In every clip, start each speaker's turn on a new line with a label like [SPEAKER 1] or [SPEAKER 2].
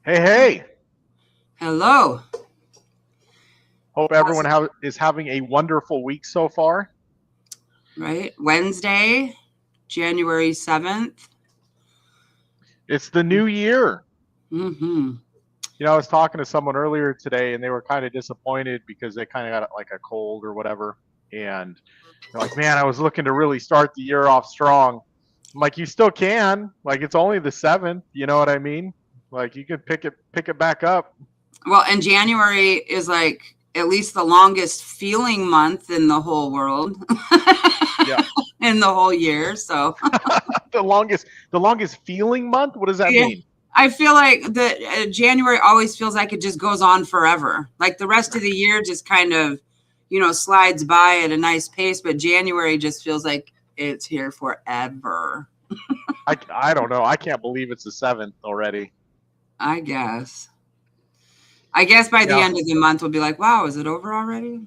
[SPEAKER 1] Hey, hey.
[SPEAKER 2] Hello.
[SPEAKER 1] Hope
[SPEAKER 2] How's
[SPEAKER 1] everyone
[SPEAKER 2] it?
[SPEAKER 1] is having a wonderful week so far.
[SPEAKER 2] Right? Wednesday, January 7th.
[SPEAKER 1] It's the new year.
[SPEAKER 2] Mm-hmm.
[SPEAKER 1] I was talking to someone earlier today and they were kind of disappointed because they kind of got like a cold or whatever. And they're like, man, I was looking to really start the year off strong. I'm like, you still can. Like, it's only the 7th. You know what I mean? Like, you could pick it back up.
[SPEAKER 2] Well, and January is like at least the longest feeling month in the whole world,
[SPEAKER 1] Yeah.
[SPEAKER 2] in the whole year. So,
[SPEAKER 1] the longest feeling month? What does that
[SPEAKER 2] yeah.
[SPEAKER 1] mean?
[SPEAKER 2] I feel like the January always feels like it just goes on forever. Like the rest of the year just kind of, slides by at a nice pace, but January just feels like it's here forever.
[SPEAKER 1] I don't know. I can't believe it's the 7th already.
[SPEAKER 2] I guess. I guess by the
[SPEAKER 1] Yeah.
[SPEAKER 2] end of the month we'll be like, wow, is it over already?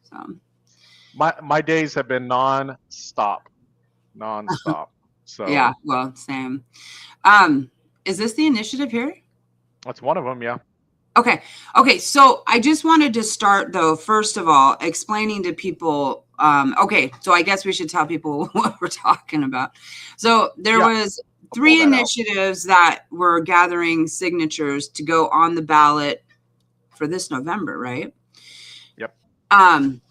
[SPEAKER 2] So
[SPEAKER 1] My days have been nonstop.
[SPEAKER 2] yeah,
[SPEAKER 1] So
[SPEAKER 2] well, same. Um, is this the initiative here?
[SPEAKER 1] that's one of them. Yeah.
[SPEAKER 2] Okay. Okay. So I just wanted to start though, first of all, explaining to people. Okay, so I guess we should tell people what we're talking about. So there
[SPEAKER 1] Yeah.
[SPEAKER 2] was
[SPEAKER 1] I'll pull
[SPEAKER 2] three
[SPEAKER 1] that out.
[SPEAKER 2] initiatives that were gathering signatures to go on the ballot for this November, right?
[SPEAKER 1] Yep.
[SPEAKER 2] Um,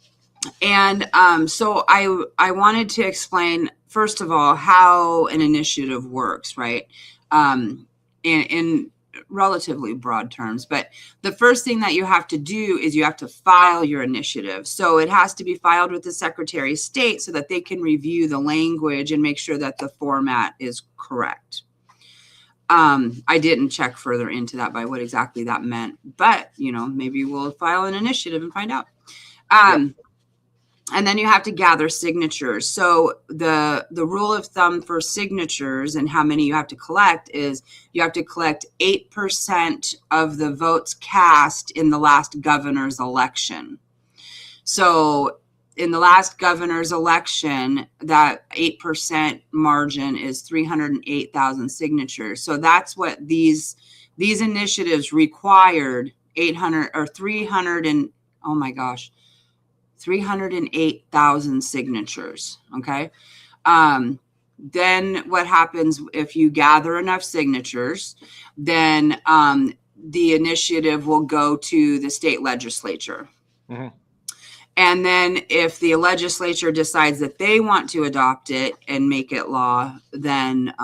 [SPEAKER 2] so I wanted to explain first of all how an initiative works, right? In relatively broad terms, but the first thing that you have to do is you have to file your initiative. So it has to be filed with the Secretary of State so that they can review the language and make sure that the format is correct. I didn't check further into that by what exactly that meant, but maybe we'll file an initiative and find out.
[SPEAKER 1] Yep.
[SPEAKER 2] Um, and then you have to gather signatures. So the rule of thumb for signatures and how many you have to collect is you have to collect 8% of the votes cast in the last governor's election. So in the last governor's election, that 8% margin is 308,000 signatures. So that's what these initiatives required. 800 or 300 and oh my gosh, 308,000 signatures. Okay. Then what happens if you gather enough signatures? Then the initiative will go to the state legislature.
[SPEAKER 1] Hmm.
[SPEAKER 2] And then if the legislature decides that they want to adopt it and make it law, then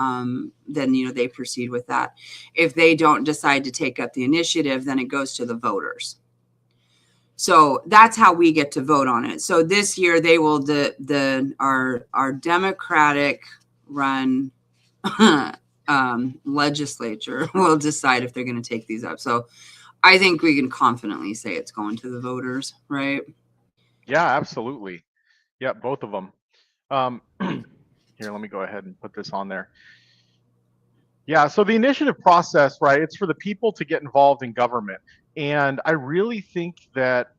[SPEAKER 2] they proceed with that. If they don't decide to take up the initiative, then it goes to the voters. So that's how we get to vote on it. So this year they will our Democratic run legislature will decide if they're going to take these up. So I think we can confidently say it's going to the voters, right?
[SPEAKER 1] Yeah. Absolutely. Yeah. Both of them. Here, let me go ahead and put this on there. Yeah. So the initiative process, right? It's for the people to get involved in government, and I really think that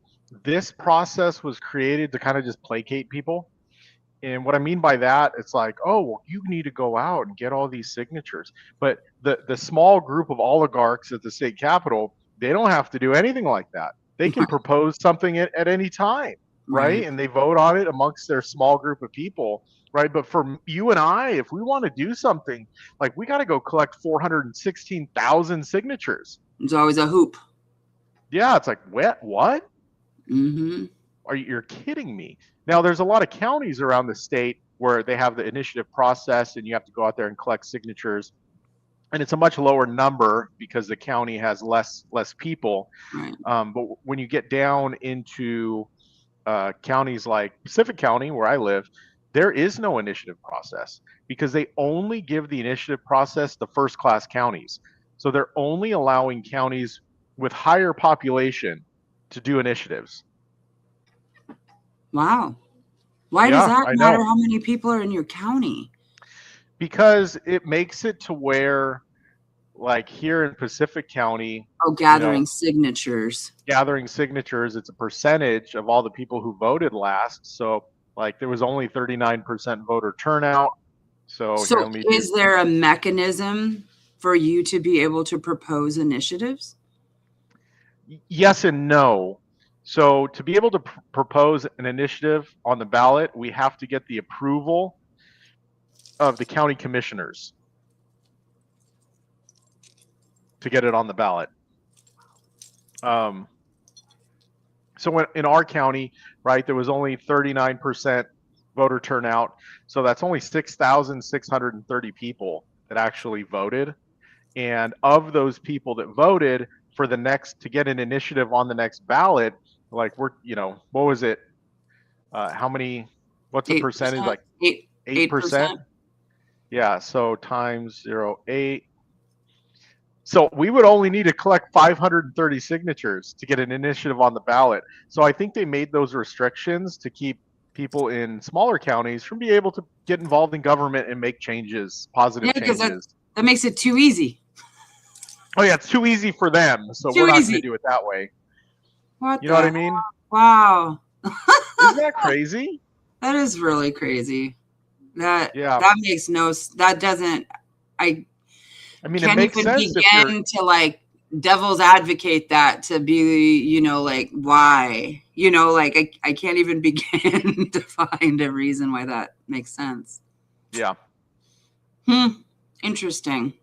[SPEAKER 1] this process was created to kind of just placate people. And what I mean by that, it's like, oh, well, you need to go out and get all these signatures. But the small group of oligarchs at the state capitol, they don't have to do anything like that. They can propose something at any time, right?
[SPEAKER 2] Right.
[SPEAKER 1] And they vote on it amongst their small group of people, right? But for you and I, if we want to do something, like we got to go collect 416,000 signatures.
[SPEAKER 2] It's always a hoop.
[SPEAKER 1] Yeah, it's like, what?
[SPEAKER 2] Mm-hmm.
[SPEAKER 1] You're kidding me? Now, there's a lot of counties around the state where they have the initiative process, and you have to go out there and collect signatures, and it's a much lower number because the county has less people.
[SPEAKER 2] Right.
[SPEAKER 1] But when you get down into counties like Pacific County, where I live, there is no initiative process because they only give the initiative process to first class counties. So they're only allowing counties with higher population to do initiatives.
[SPEAKER 2] Wow. Why does
[SPEAKER 1] Yeah,
[SPEAKER 2] that
[SPEAKER 1] I
[SPEAKER 2] matter
[SPEAKER 1] know.
[SPEAKER 2] how many people are in your county?
[SPEAKER 1] Because it makes it to where, like here in Pacific County,
[SPEAKER 2] Oh,
[SPEAKER 1] you know,
[SPEAKER 2] gathering signatures.
[SPEAKER 1] gathering signatures, it's a percentage of all the people who voted last. So, like, there was only 39% voter turnout. So, here,
[SPEAKER 2] So
[SPEAKER 1] let me do.
[SPEAKER 2] is there a mechanism for you to be able to propose initiatives?
[SPEAKER 1] Yes and no. So to be able to propose an initiative on the ballot, we have to get the approval of the county commissioners to get it on the ballot. So in our county, right, there was only 39% voter turnout. So that's only 6,630 people that actually voted. And of those people that voted for the next, to get an initiative on the next ballot, like what was it? How many, what's the percentage?
[SPEAKER 2] 8%,
[SPEAKER 1] Like 8%?
[SPEAKER 2] 8%.
[SPEAKER 1] Yeah. So times 0.8. So we would only need to collect 530 signatures to get an initiative on the ballot. So I think they made those restrictions to keep people in smaller counties from being able to get involved in government and make changes,
[SPEAKER 2] Yeah,
[SPEAKER 1] positive
[SPEAKER 2] because
[SPEAKER 1] changes.
[SPEAKER 2] that makes it too easy.
[SPEAKER 1] Oh yeah, it's too easy for them, so
[SPEAKER 2] Too
[SPEAKER 1] we're not going to
[SPEAKER 2] easy.
[SPEAKER 1] do it that way.
[SPEAKER 2] What
[SPEAKER 1] You know what
[SPEAKER 2] the
[SPEAKER 1] I mean?
[SPEAKER 2] wow.
[SPEAKER 1] Isn't that crazy?
[SPEAKER 2] That is really crazy.
[SPEAKER 1] Yeah.
[SPEAKER 2] That makes that doesn't I
[SPEAKER 1] I mean, it
[SPEAKER 2] can't
[SPEAKER 1] makes
[SPEAKER 2] even
[SPEAKER 1] sense if you're,
[SPEAKER 2] begin to like devil's advocate that to be, like why, like I can't even begin to find a reason why that makes sense.
[SPEAKER 1] yeah.
[SPEAKER 2] Interesting.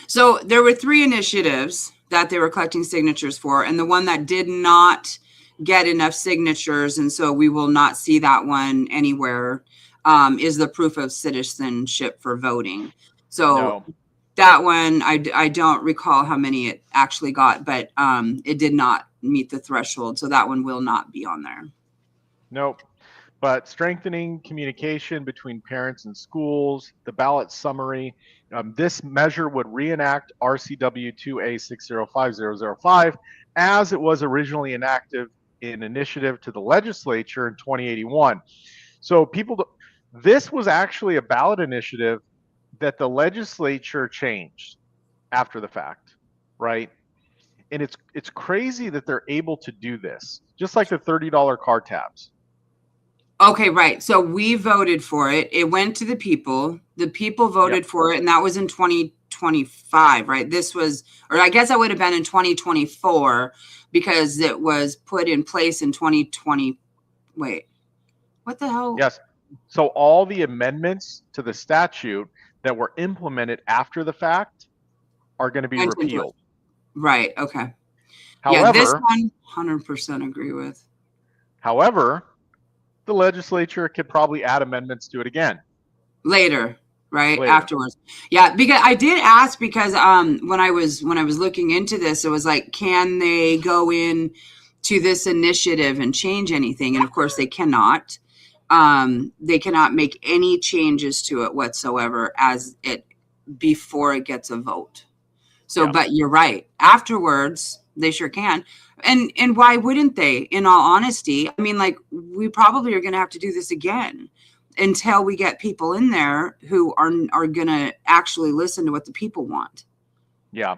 [SPEAKER 2] So there were 3 initiatives that they were collecting signatures for, and the one that did not get enough signatures, and so we will not see that one anywhere, is the proof of citizenship for voting. So
[SPEAKER 1] No.
[SPEAKER 2] that one, I don't recall how many it actually got, but it did not meet the threshold. So that one will not be on there.
[SPEAKER 1] Nope. But strengthening communication between parents and schools, the ballot summary. This measure would reenact RCW 2A605005 as it was originally enacted in initiative to the legislature in 2081. So this was actually a ballot initiative that the legislature changed after the fact, right? And it's crazy that they're able to do this, just like the $30 car tabs.
[SPEAKER 2] Okay, right. So we voted for it. It went to the people. The people voted
[SPEAKER 1] Yep.
[SPEAKER 2] for it, and that was in 2025, right? This was, or I guess that would have been in 2024 because it was put in place in 2020. Wait, what the hell?
[SPEAKER 1] Yes. So all the amendments to the statute that were implemented after the fact are going to be
[SPEAKER 2] Went into it.
[SPEAKER 1] repealed.
[SPEAKER 2] Right. Okay. Yeah, this
[SPEAKER 1] However,
[SPEAKER 2] one, 100% agree with.
[SPEAKER 1] however, the legislature could probably add amendments to it again.
[SPEAKER 2] Later, right?
[SPEAKER 1] Later.
[SPEAKER 2] Afterwards. Yeah, because I did ask because when I was looking into this, it was like, can they go in to this initiative and change anything? And of course they cannot. They cannot make any changes to it whatsoever as it before it gets a vote. So,
[SPEAKER 1] Yeah.
[SPEAKER 2] but you're right. Afterwards, they sure can. And why wouldn't they? In all honesty, I mean, like we probably are going to have to do this again until we get people in there who are going to actually listen to what the people want.
[SPEAKER 1] Yeah.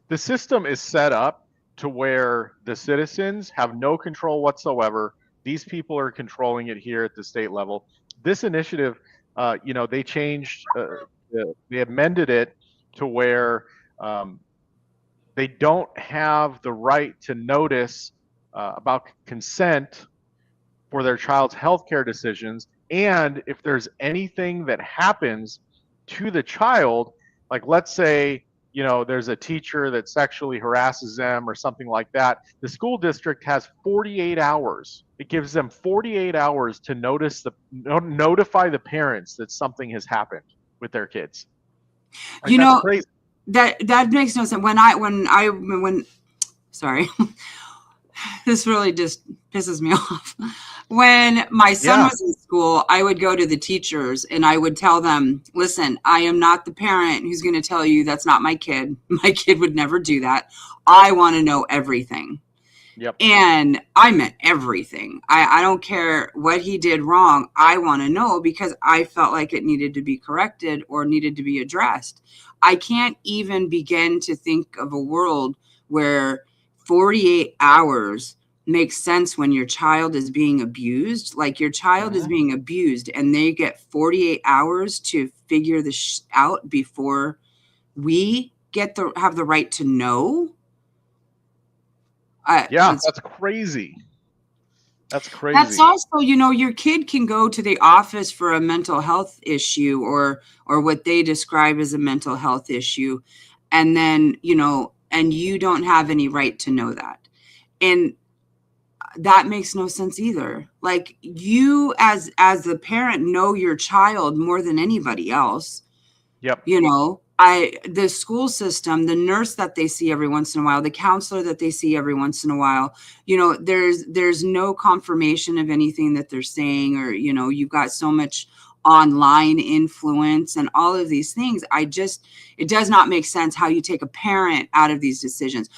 [SPEAKER 1] The system is set up to where the citizens have no control whatsoever. These people are controlling it here at the state level. This initiative, they changed, they amended it to where they don't have the right to notice about consent for their child's healthcare decisions. And if there's anything that happens to the child, like let's say, there's a teacher that sexually harasses them or something like that, the school district has 48 hours. It gives them 48 hours to notify the parents that something has happened with their kids. Like, that's crazy.
[SPEAKER 2] That makes no sense. Sorry, this really just pisses me off. When my son was in school, I would go to the teachers and I would tell them, listen, I am not the parent who's going to tell you that's not my kid. My kid would never do that. I want to know everything.
[SPEAKER 1] Yep.
[SPEAKER 2] And I meant everything. I don't care what he did wrong. I want to know because I felt like it needed to be corrected or needed to be addressed. I can't even begin to think of a world where 48 hours makes sense when your child is being abused. Like your child is being abused and they get 48 hours to figure this out before we have the right to know.
[SPEAKER 1] Yeah,
[SPEAKER 2] That's
[SPEAKER 1] that's crazy. That's
[SPEAKER 2] That's
[SPEAKER 1] crazy.
[SPEAKER 2] also, your kid can go to the office for a mental health issue, or what they describe as a mental health issue, and then, and you don't have any right to know that. And that makes no sense either. Like, you as the parent know your child more than anybody else.
[SPEAKER 1] Yep.
[SPEAKER 2] The school system, the nurse that they see every once in a while, the counselor that they see every once in a while, there's no confirmation of anything that they're saying, or you've got so much online influence and all of these things. It does not make sense how you take a parent out of these decisions.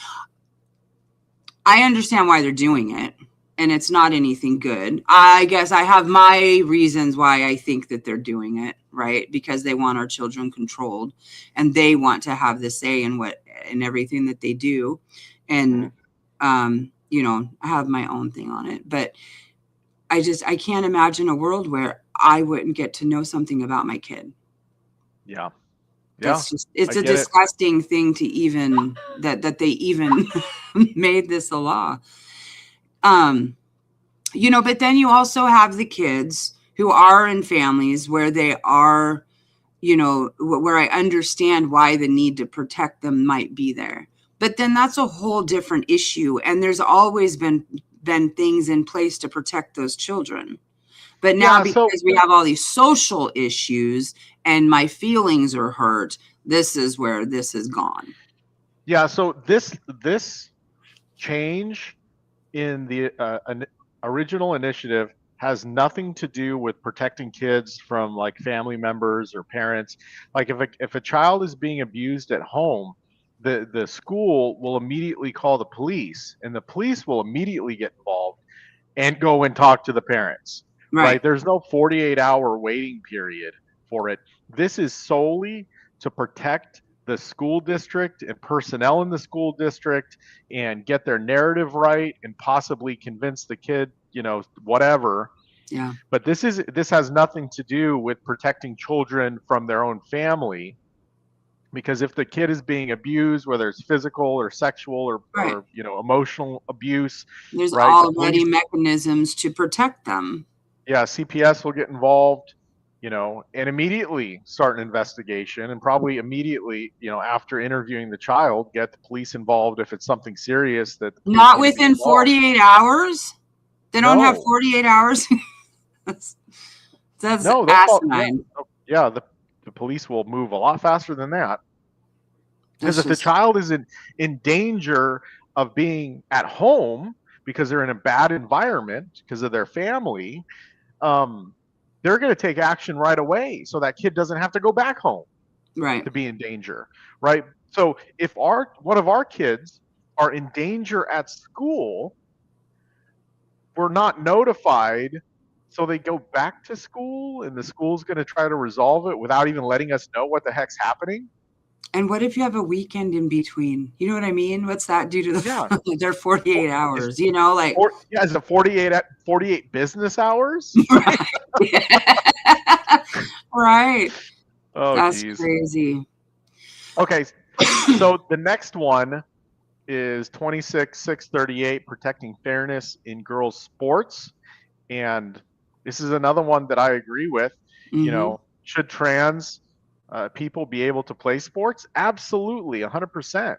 [SPEAKER 2] I understand why they're doing it, and it's not anything good. I guess I have my reasons why I think that they're doing it, right? Because they want our children controlled, and they want to have the say in everything that they do. And I have my own thing on it, but I can't imagine a world where I wouldn't get to know something about my kid.
[SPEAKER 1] Yeah. Yeah.
[SPEAKER 2] It's
[SPEAKER 1] I
[SPEAKER 2] a
[SPEAKER 1] get it.
[SPEAKER 2] disgusting thing to even that they even made this a law. But then you also have the kids who are in families where they are, where I understand why the need to protect them might be there. But then that's a whole different issue. And there's always been things in place to protect those children. But now,
[SPEAKER 1] Yeah. So
[SPEAKER 2] because we have all these social issues and my feelings are hurt, this is where this has gone.
[SPEAKER 1] yeah. So this change in the original initiative has nothing to do with protecting kids from like family members or parents. Like if a child is being abused at home, the school will immediately call the police, and the police will immediately get involved and go and talk to the parents,
[SPEAKER 2] Right.
[SPEAKER 1] right? There's no 48-hour waiting period for it. This is solely to protect the school district and personnel in the school district and get their narrative right and possibly convince the kid, whatever.
[SPEAKER 2] Yeah.
[SPEAKER 1] But this has nothing to do with protecting children from their own family, because if the kid is being abused, whether it's physical or sexual
[SPEAKER 2] Right.
[SPEAKER 1] or emotional abuse,
[SPEAKER 2] There's
[SPEAKER 1] right, the
[SPEAKER 2] already
[SPEAKER 1] police,
[SPEAKER 2] mechanisms to protect them.
[SPEAKER 1] yeah, CPS will get involved, and immediately start an investigation, and probably immediately, after interviewing the child, get the police involved if it's something serious that the police
[SPEAKER 2] Not
[SPEAKER 1] need to be
[SPEAKER 2] within
[SPEAKER 1] involved.
[SPEAKER 2] 48 hours. They don't have
[SPEAKER 1] No,
[SPEAKER 2] 48 hours. that's, that's
[SPEAKER 1] no, they'll call. Yeah,
[SPEAKER 2] asinine.
[SPEAKER 1] yeah, the police will move a lot faster than that. Because
[SPEAKER 2] That's
[SPEAKER 1] if the
[SPEAKER 2] just
[SPEAKER 1] child is in danger of being at home because they're in a bad environment because of their family, um, they're going to take action right away so that kid doesn't have to go back home
[SPEAKER 2] right.
[SPEAKER 1] to be in danger, right? So if one of our kids are in danger at school, we're not notified, so they go back to school, and the school's going to try to resolve it without even letting us know what the heck's happening.
[SPEAKER 2] And what if you have a weekend in between? You know what I mean? What's that do to
[SPEAKER 1] Yeah,
[SPEAKER 2] their 48
[SPEAKER 1] is
[SPEAKER 2] hours? Like,
[SPEAKER 1] yeah, is it 48 business hours?
[SPEAKER 2] right.
[SPEAKER 1] Oh,
[SPEAKER 2] That's
[SPEAKER 1] geez.
[SPEAKER 2] crazy.
[SPEAKER 1] Okay, so the next one is 26,638, protecting fairness in girls' sports. And this is another one that I agree with.
[SPEAKER 2] Mm-hmm.
[SPEAKER 1] Should trans people be able to play sports? Absolutely, 100%.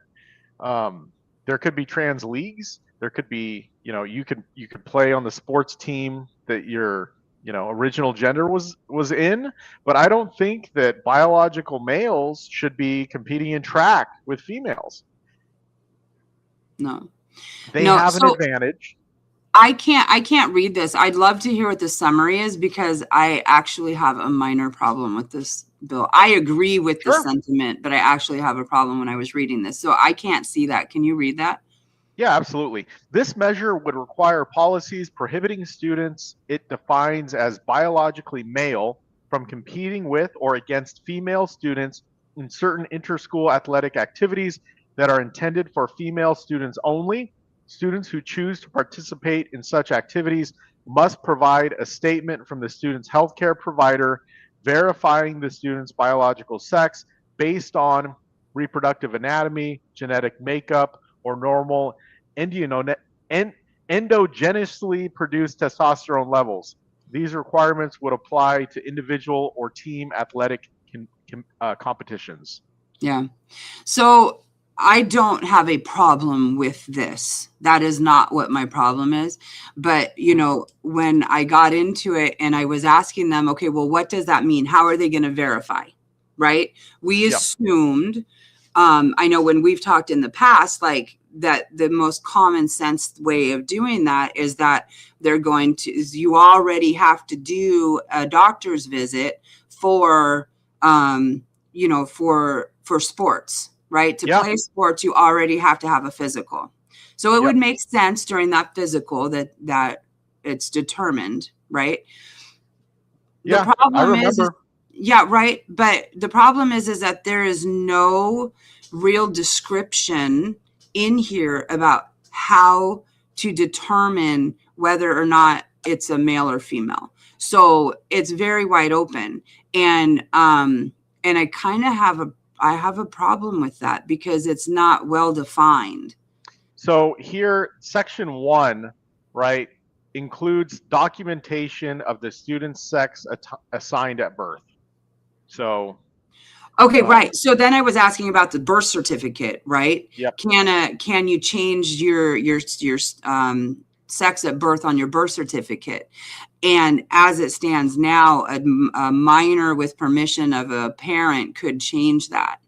[SPEAKER 1] There could be trans leagues. There could be, you could play on the sports team that your, original gender was in. But I don't think that biological males should be competing in track with females.
[SPEAKER 2] No.
[SPEAKER 1] They
[SPEAKER 2] No.
[SPEAKER 1] have an
[SPEAKER 2] So
[SPEAKER 1] advantage.
[SPEAKER 2] I can't read this. I'd love to hear what the summary is, because I actually have a minor problem with this bill. I agree with the
[SPEAKER 1] Sure.
[SPEAKER 2] sentiment, but I actually have a problem when I was reading this. So I can't see that. Can you read that?
[SPEAKER 1] Yeah, absolutely. This measure would require policies prohibiting students it defines as biologically male from competing with or against female students in certain interschool athletic activities that are intended for female students only. Students who choose to participate in such activities must provide a statement from the student's healthcare provider verifying the student's biological sex based on reproductive anatomy, genetic makeup, or normal endogenously produced testosterone levels. These requirements would apply to individual or team athletic competitions.
[SPEAKER 2] Yeah. So I don't have a problem with this. That is not what my problem is. But, when I got into it and I was asking them, okay, well, what does that mean? How are they going to verify? Right? We assumed, I know when we've talked in the past, like that the most common sense way of doing that is that you already have to do a doctor's visit for, for sports, right? To play sports, you already have to have a physical. So it would make sense during that physical that it's determined, right?
[SPEAKER 1] Yeah,
[SPEAKER 2] the problem
[SPEAKER 1] I remember.
[SPEAKER 2] right. But the problem is that there is no real description in here about how to determine whether or not it's a male or female. So it's very wide open. And I kind of have a problem with that because it's not well defined.
[SPEAKER 1] So here, section 1, right, includes documentation of the student's sex assigned at birth. So
[SPEAKER 2] okay, right. So then I was asking about the birth certificate, right?
[SPEAKER 1] Yep.
[SPEAKER 2] Can you change your sex at birth on your birth certificate? And as it stands now, a minor with permission of a parent could change that.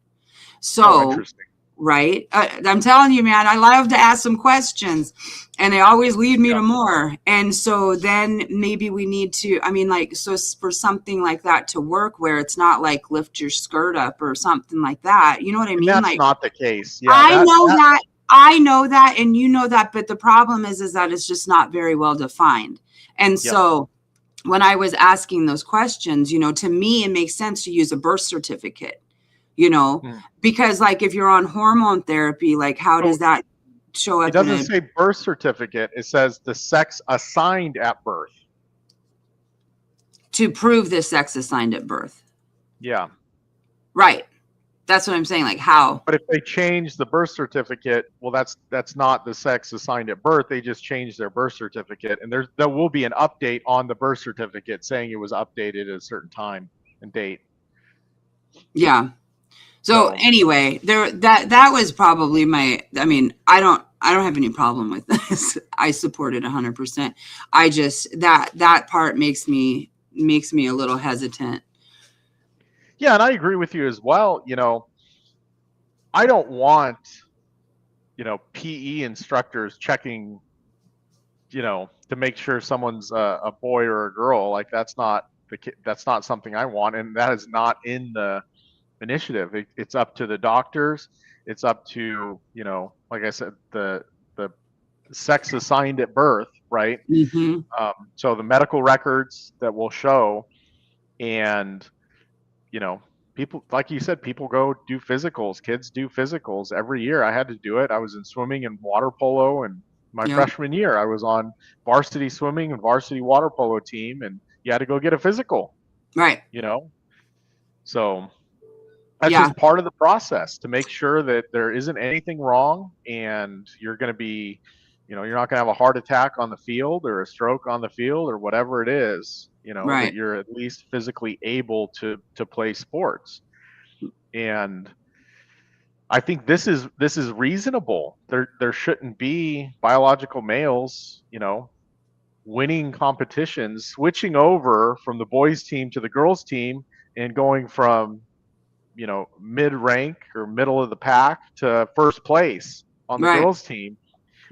[SPEAKER 2] So,
[SPEAKER 1] interesting.
[SPEAKER 2] Right? I'm telling you, man, I love to ask some questions and they always lead me to more. And so then maybe we need to, so for something like that to work where it's not like lift your skirt up or something like that. You know what I mean?
[SPEAKER 1] And that's not the case. Yeah,
[SPEAKER 2] I know that. And you know that. But the problem is that it's just not very well defined. And so when I was asking those questions, to me, it makes sense to use a birth certificate. Because like if you're on hormone therapy, like how does that show up?
[SPEAKER 1] It doesn't say birth certificate. It says the sex assigned at birth.
[SPEAKER 2] To prove the sex assigned at birth.
[SPEAKER 1] Yeah.
[SPEAKER 2] Right. That's what I'm saying. Like how?
[SPEAKER 1] But if they change the birth certificate, well, that's not the sex assigned at birth. They just changed their birth certificate, and there will be an update on the birth certificate saying it was updated at a certain time and date.
[SPEAKER 2] Yeah. So anyway, that was probably I don't have any problem with this. I support it 100%. I just that part makes me a little hesitant.
[SPEAKER 1] Yeah, and I agree with you as well. I don't want PE instructors checking to make sure someone's a boy or a girl. Like that's not something I want, and that is not in the initiative. It's up to the doctors. It's up to like I said, the sex assigned at birth, right?
[SPEAKER 2] Mm-hmm.
[SPEAKER 1] So the medical records that will show, and people, like you said, people go do physicals. Kids do physicals every year. I had to do it. I was in swimming and water polo, and my freshman year I was on varsity swimming and varsity water polo team, and you had to go get a physical,
[SPEAKER 2] right?
[SPEAKER 1] So that's just part of the process to make sure that there isn't anything wrong, and you're going to be, you're not going to have a heart attack on the field or a stroke on the field or whatever it is, that you're at least physically able to play sports. And I think this is reasonable. There shouldn't be biological males, winning competitions, switching over from the boys team to the girls team and going from mid-rank or middle of the pack to first place on the girls team,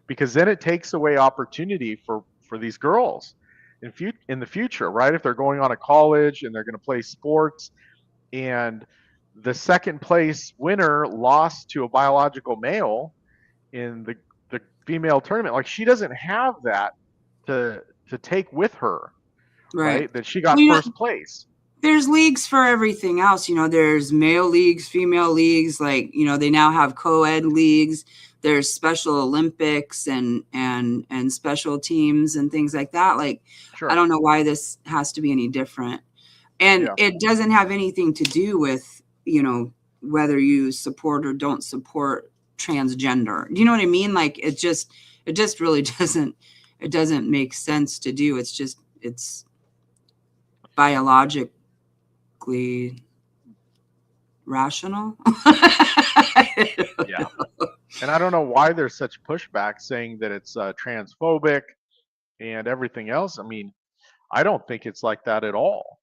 [SPEAKER 1] because then it takes away opportunity for these girls in the future, right? If they're going on to college and they're going to play sports, and the second place winner lost to a biological male in the female tournament, like she doesn't have that to take with her, right? That she got first place.
[SPEAKER 2] There's leagues for everything else. There's male leagues, female leagues, like, they now have co-ed leagues. There's Special Olympics and special teams and things like that. Like, I don't know why this has to be any different. And it doesn't have anything to do with, whether you support or don't support transgender. Do you know what I mean? Like it just really doesn't make sense to do. It's biologically rational.
[SPEAKER 1] Yeah. And I don't know why there's such pushback saying that it's transphobic and everything else. I mean, I don't think it's like that at all.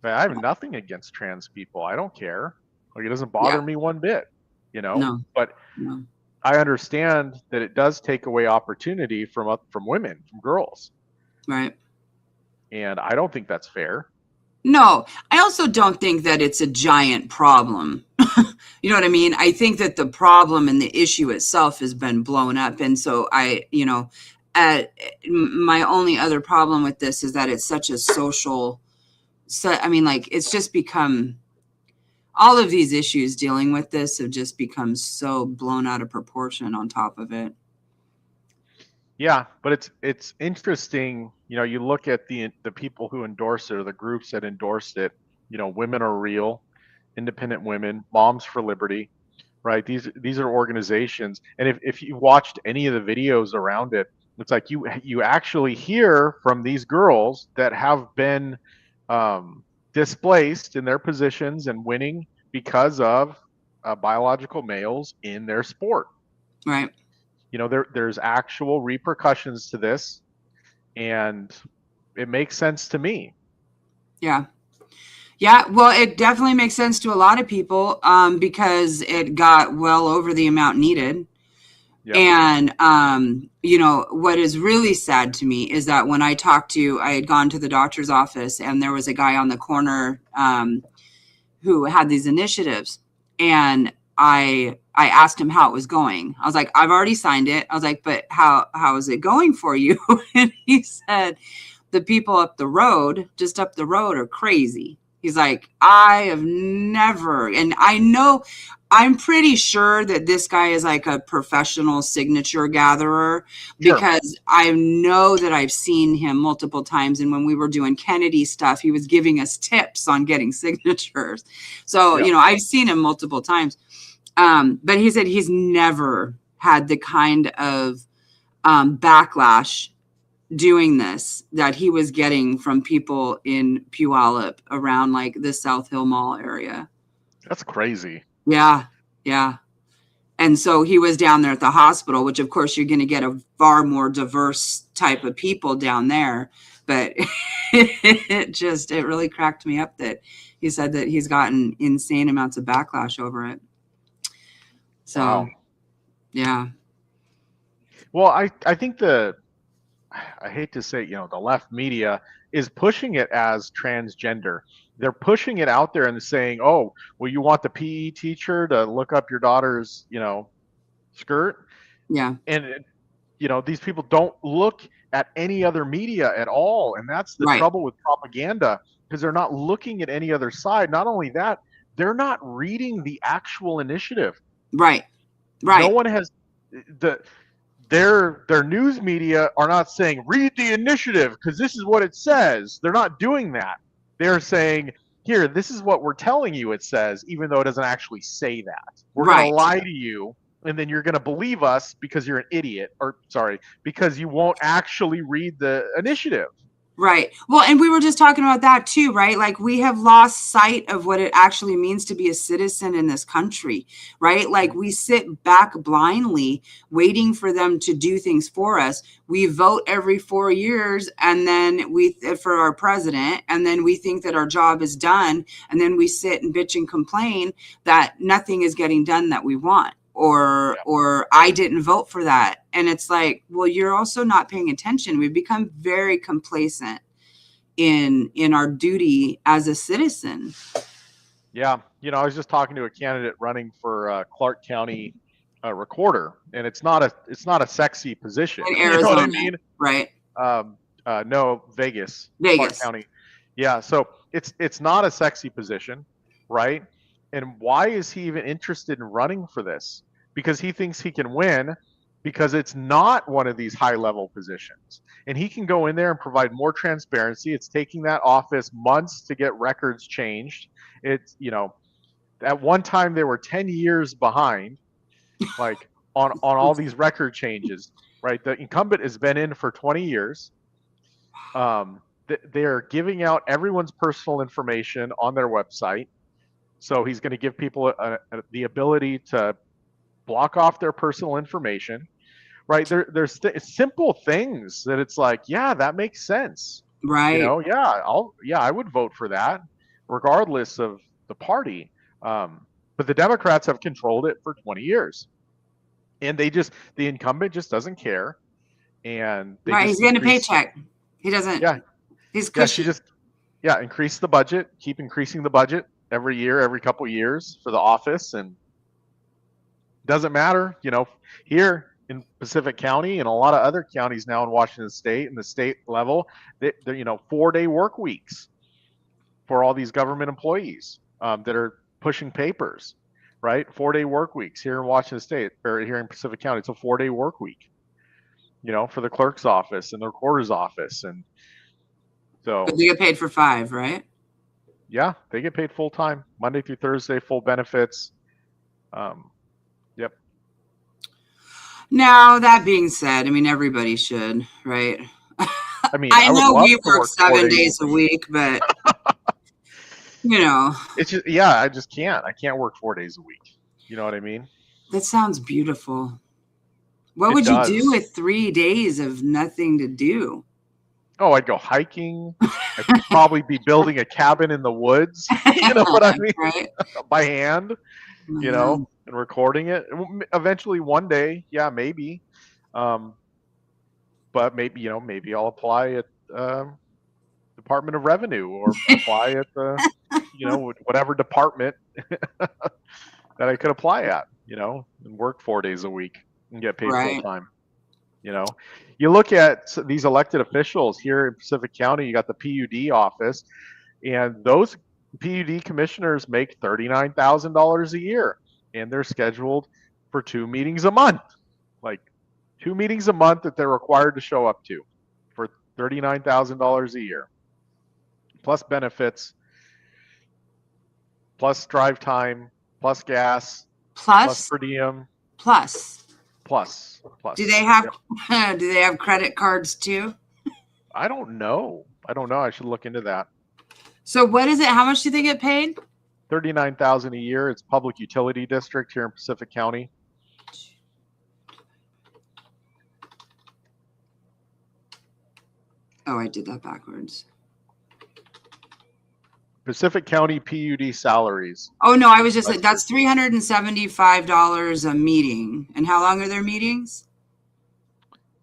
[SPEAKER 1] I have nothing against trans people. I don't care. Like, it doesn't bother
[SPEAKER 2] Yeah.
[SPEAKER 1] me one bit, you know.
[SPEAKER 2] No.
[SPEAKER 1] But
[SPEAKER 2] No.
[SPEAKER 1] I understand that it does take away opportunity from women, from girls,
[SPEAKER 2] Right.
[SPEAKER 1] and I don't think that's fair.
[SPEAKER 2] No, I also don't think that it's a giant problem. You know what I mean? I think that the problem and the issue itself has been blown up. And so uh, my only other problem with this is that it's such a social, so, I mean, like, it's just become, all of these issues dealing with this have just become so blown out of proportion on top of it.
[SPEAKER 1] Yeah, but it's interesting. You know, you look at the people who endorse it or the groups that endorsed it. You know, Women Are Real, Independent Women, Moms for Liberty, right? These are organizations, and if you watched any of the videos around it, it's like you actually hear from these girls that have been displaced in their positions and winning because of biological males in their sport.
[SPEAKER 2] Right.
[SPEAKER 1] You know, there's actual repercussions to this, and it makes sense to me.
[SPEAKER 2] Yeah. Yeah, well, it definitely makes sense to a lot of people because it got well over the amount needed.
[SPEAKER 1] Yep.
[SPEAKER 2] And, what is really sad to me is that when I had gone to the doctor's office and there was a guy on the corner who had these initiatives. And I asked him how it was going. I was like, I've already signed it. I was like, but how is it going for you? And he said, the people up the road, just up the road, are crazy. He's like, I have never, and I know, I'm pretty sure that this guy is like a professional signature gatherer
[SPEAKER 1] Sure.
[SPEAKER 2] because I know that I've seen him multiple times. And when we were doing Kennedy stuff, he was giving us tips on getting signatures. So,
[SPEAKER 1] Yep.
[SPEAKER 2] I've seen him multiple times. But he said he's never had the kind of backlash doing this that he was getting from people in Puyallup around like the South Hill Mall area.
[SPEAKER 1] That's crazy.
[SPEAKER 2] Yeah. Yeah. And so he was down there at the hospital, which of course you're going to get a far more diverse type of people down there. But it really cracked me up that he said that he's gotten insane amounts of backlash over it. So,
[SPEAKER 1] Wow.
[SPEAKER 2] yeah.
[SPEAKER 1] Well, I think I hate to say, the left media is pushing it as transgender. They're pushing it out there and saying, "Oh, well, you want the PE teacher to look up your daughter's, skirt?"
[SPEAKER 2] Yeah.
[SPEAKER 1] And these people don't look at any other media at all, and that's the
[SPEAKER 2] Right.
[SPEAKER 1] trouble with propaganda, because they're not looking at any other side. Not only that, they're not reading the actual initiative.
[SPEAKER 2] Right.
[SPEAKER 1] No
[SPEAKER 2] Right.
[SPEAKER 1] one has the their news media are not saying read the initiative because this is what it says. They're not doing that. They're saying, here, this is what we're telling you it says, even though it doesn't actually say that. We're going to
[SPEAKER 2] Right.
[SPEAKER 1] lie to you, and then you're going to believe us because you're an idiot, or sorry, because you won't actually read the initiative.
[SPEAKER 2] Right. Well, and we were just talking about that too, right? Like we have lost sight of what it actually means to be a citizen in this country, right? Like we sit back blindly waiting for them to do things for us. We vote every 4 years and then for our president, and then we think that our job is done. And then we sit and bitch and complain that nothing is getting done that we want. Or
[SPEAKER 1] Yeah.
[SPEAKER 2] or I didn't vote for that. And it's like, well, you're also not paying attention. We've become very complacent in our duty as a citizen.
[SPEAKER 1] Yeah. I was just talking to a candidate running for Clark County recorder, and it's not a sexy position.
[SPEAKER 2] In
[SPEAKER 1] You know what I
[SPEAKER 2] Arizona,
[SPEAKER 1] mean?
[SPEAKER 2] right?
[SPEAKER 1] No, Vegas, Clark
[SPEAKER 2] Vegas.
[SPEAKER 1] County. Yeah, so it's not a sexy position, right? And why is he even interested in running for this? Because he thinks he can win because it's not one of these high level positions. And he can go in there and provide more transparency. It's taking that office months to get records changed. It's, at one time they were 10 years behind, like on all these record changes, right? The incumbent has been in for 20 years. They're giving out everyone's personal information on their website. So he's going to give people the ability to block off their personal information, right? There's simple things that it's like, yeah, that makes sense.
[SPEAKER 2] Right.
[SPEAKER 1] Yeah, I would vote for that, regardless of the party. But the Democrats have controlled it for 20 years, and the incumbent just doesn't care, and they
[SPEAKER 2] Right.
[SPEAKER 1] just
[SPEAKER 2] He's getting a
[SPEAKER 1] increase.
[SPEAKER 2] paycheck. He doesn't.
[SPEAKER 1] Yeah,
[SPEAKER 2] He's
[SPEAKER 1] yeah,
[SPEAKER 2] cushy.
[SPEAKER 1] increase the budget, keep increasing the budget every year, every couple years for the office, and doesn't matter, here in Pacific County and a lot of other counties now in Washington State and the state level, they're 4-day work weeks for all these government employees that are pushing papers, right? 4-day work weeks here in Washington State or here in Pacific County. It's a 4-day work week, for the clerk's office and the recorder's office. And so,
[SPEAKER 2] But they get paid for 5, right?
[SPEAKER 1] yeah, they get paid full time, Monday through Thursday, full benefits. Yep.
[SPEAKER 2] Now, that being said, I mean, everybody should, right?
[SPEAKER 1] I mean,
[SPEAKER 2] I
[SPEAKER 1] would
[SPEAKER 2] know
[SPEAKER 1] love
[SPEAKER 2] we
[SPEAKER 1] to
[SPEAKER 2] work
[SPEAKER 1] 4
[SPEAKER 2] 7 days a week, but
[SPEAKER 1] it's just, yeah, I just can't. I can't work 4 days a week. You know what I mean?
[SPEAKER 2] that sounds beautiful. What
[SPEAKER 1] It
[SPEAKER 2] would
[SPEAKER 1] does.
[SPEAKER 2] you do with 3 days of nothing to do?
[SPEAKER 1] Oh, I'd go hiking. I'd probably be building a cabin in the woods. You know what I mean?
[SPEAKER 2] Right?
[SPEAKER 1] By hand,
[SPEAKER 2] Mhm.
[SPEAKER 1] and recording it. Eventually, one day, yeah, maybe. But maybe, maybe I'll apply at Department of Revenue or apply at the, whatever department that I could apply at, and work 4 days a week and get paid full
[SPEAKER 2] Right.
[SPEAKER 1] time. You look at these elected officials here in Pacific County, you got the PUD office, and those PUD commissioners make $39,000 a year, and they're scheduled for 2 meetings a month, like 2 meetings a month that they're required to show up to for $39,000 a year, plus benefits, plus drive time, plus gas, plus per diem,
[SPEAKER 2] plus.
[SPEAKER 1] plus.
[SPEAKER 2] Do they have do they have credit cards too?
[SPEAKER 1] I don't know. I should look into that.
[SPEAKER 2] So what is it? How much do they get paid?
[SPEAKER 1] $39,000 a year. It's public utility district here in Pacific County.
[SPEAKER 2] Oh, I did that backwards.
[SPEAKER 1] Pacific County PUD salaries.
[SPEAKER 2] Oh no, I was just like, that's $375 a meeting. And how long are their meetings?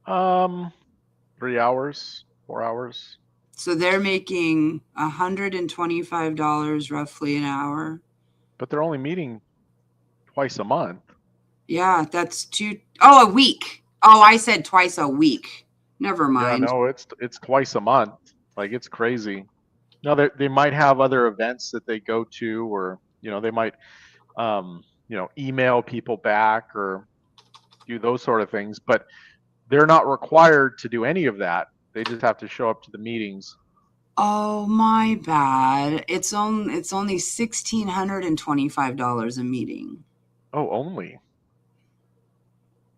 [SPEAKER 1] 3 hours, 4 hours.
[SPEAKER 2] So they're making $125 roughly an hour.
[SPEAKER 1] But they're only meeting twice a month.
[SPEAKER 2] Yeah, that's a week. Oh, I said twice a week. Never mind.
[SPEAKER 1] Yeah, no, it's twice a month. Like, it's crazy. No, they might have other events that they go to, or they might email people back or do those sort of things, but they're not required to do any of that. They just have to show up to the meetings.
[SPEAKER 2] Oh, my bad. It's only $1,625 a meeting.
[SPEAKER 1] Oh, only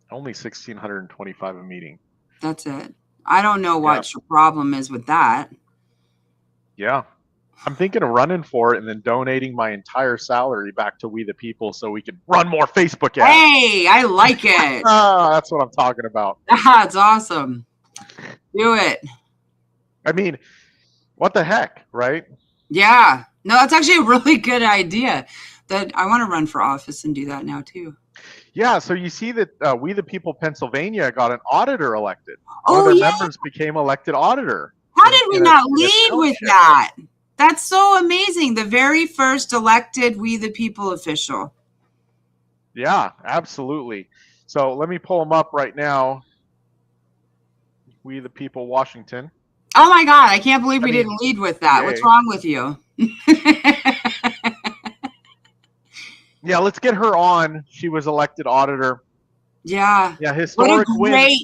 [SPEAKER 1] $1,625 a meeting.
[SPEAKER 2] That's it. I don't know what your problem is with that.
[SPEAKER 1] Yeah. I'm thinking of running for it and then donating my entire salary back to We the People so we can run more Facebook ads.
[SPEAKER 2] Hey, I like it.
[SPEAKER 1] That's what I'm talking about.
[SPEAKER 2] That's awesome. Do it.
[SPEAKER 1] I mean, what the heck, right?
[SPEAKER 2] Yeah. No, that's actually a really good idea. That I want to run for office and do that now too.
[SPEAKER 1] Yeah, so you see that We the People Pennsylvania got an auditor elected.
[SPEAKER 2] Oh,
[SPEAKER 1] One of their members became elected auditor.
[SPEAKER 2] How did we not lead with that? That's so amazing. The very first elected We the People official.
[SPEAKER 1] Yeah, absolutely. So let me pull them up right now. We the People Washington.
[SPEAKER 2] Oh my God, I can't believe we didn't lead with that. Yay. What's wrong with you?
[SPEAKER 1] Yeah, let's get her on. She was elected auditor.
[SPEAKER 2] Yeah.
[SPEAKER 1] Yeah, historic win.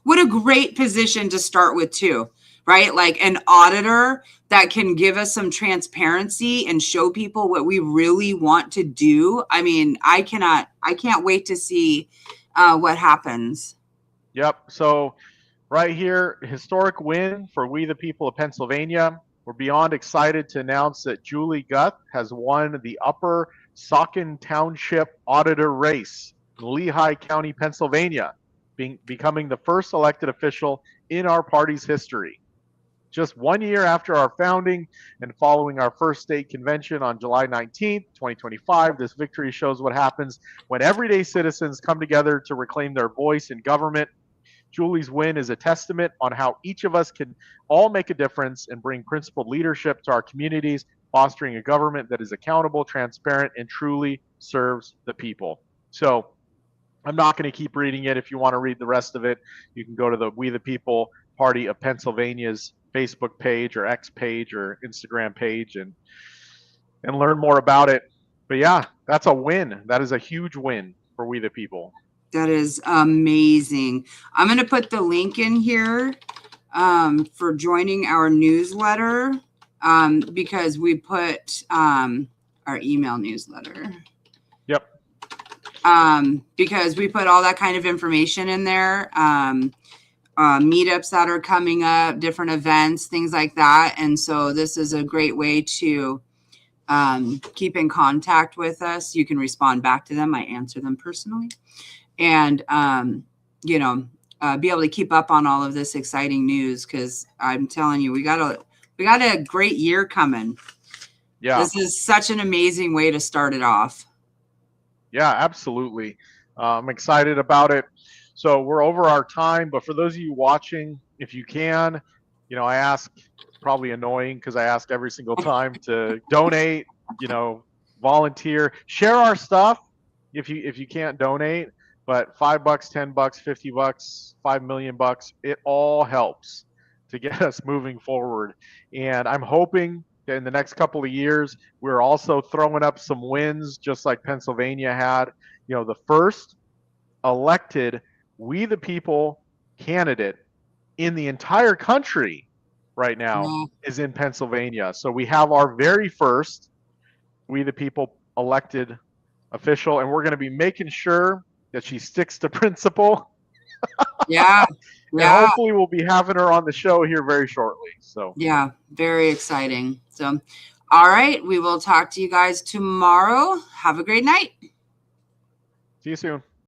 [SPEAKER 2] What a great position to start with too. right? Like an auditor that can give us some transparency and show people what we really want to do. I mean, I can't wait to see what happens.
[SPEAKER 1] Yep. So right here, historic win for we the people of Pennsylvania. We're beyond excited to announce that Julie Guth has won the Upper Saucon Township Auditor race in Lehigh County, Pennsylvania, becoming the first elected official in our party's history. Just 1 year after our founding and following our first state convention on July 19th, 2025, this victory shows what happens when everyday citizens come together to reclaim their voice in government. Julie's win is a testament on how each of us can all make a difference and bring principled leadership to our communities, fostering a government that is accountable, transparent, and truly serves the people. So I'm not going to keep reading it. If you want to read the rest of it, you can go to the We the People Party of Pennsylvania's Facebook page or X page or Instagram page and learn more about it. But yeah, that's a win. That is a huge win for We the People.
[SPEAKER 2] That is amazing. I'm going to put the link in here for joining our newsletter because we put our email newsletter.
[SPEAKER 1] Yep.
[SPEAKER 2] Because we put all that kind of information in there. Meetups that are coming up, different events, things like that. And so this is a great way to keep in contact with us. You can respond back to them. I answer them personally. And, be able to keep up on all of this exciting news, because I'm telling you, we got a great year coming.
[SPEAKER 1] Yeah.
[SPEAKER 2] This is such an amazing way to start it off.
[SPEAKER 1] Yeah, absolutely. I'm excited about it. So we're over our time, but for those of you watching, if you can, I ask, it's probably annoying because I ask every single time to donate, volunteer, share our stuff if you can't donate. But $5, $10, $50, $5 million, it all helps to get us moving forward. And I'm hoping that in the next couple of years, we're also throwing up some wins, just like Pennsylvania had. The first elected We the People candidate in the entire country right now is in Pennsylvania. So we have our very first We the People elected official, and we're going to be making sure that she sticks to principle.
[SPEAKER 2] Yeah.
[SPEAKER 1] And hopefully we'll be having her on the show here very shortly. So
[SPEAKER 2] yeah, very exciting. So, all right, we will talk to you guys tomorrow. Have a great night.
[SPEAKER 1] See you soon.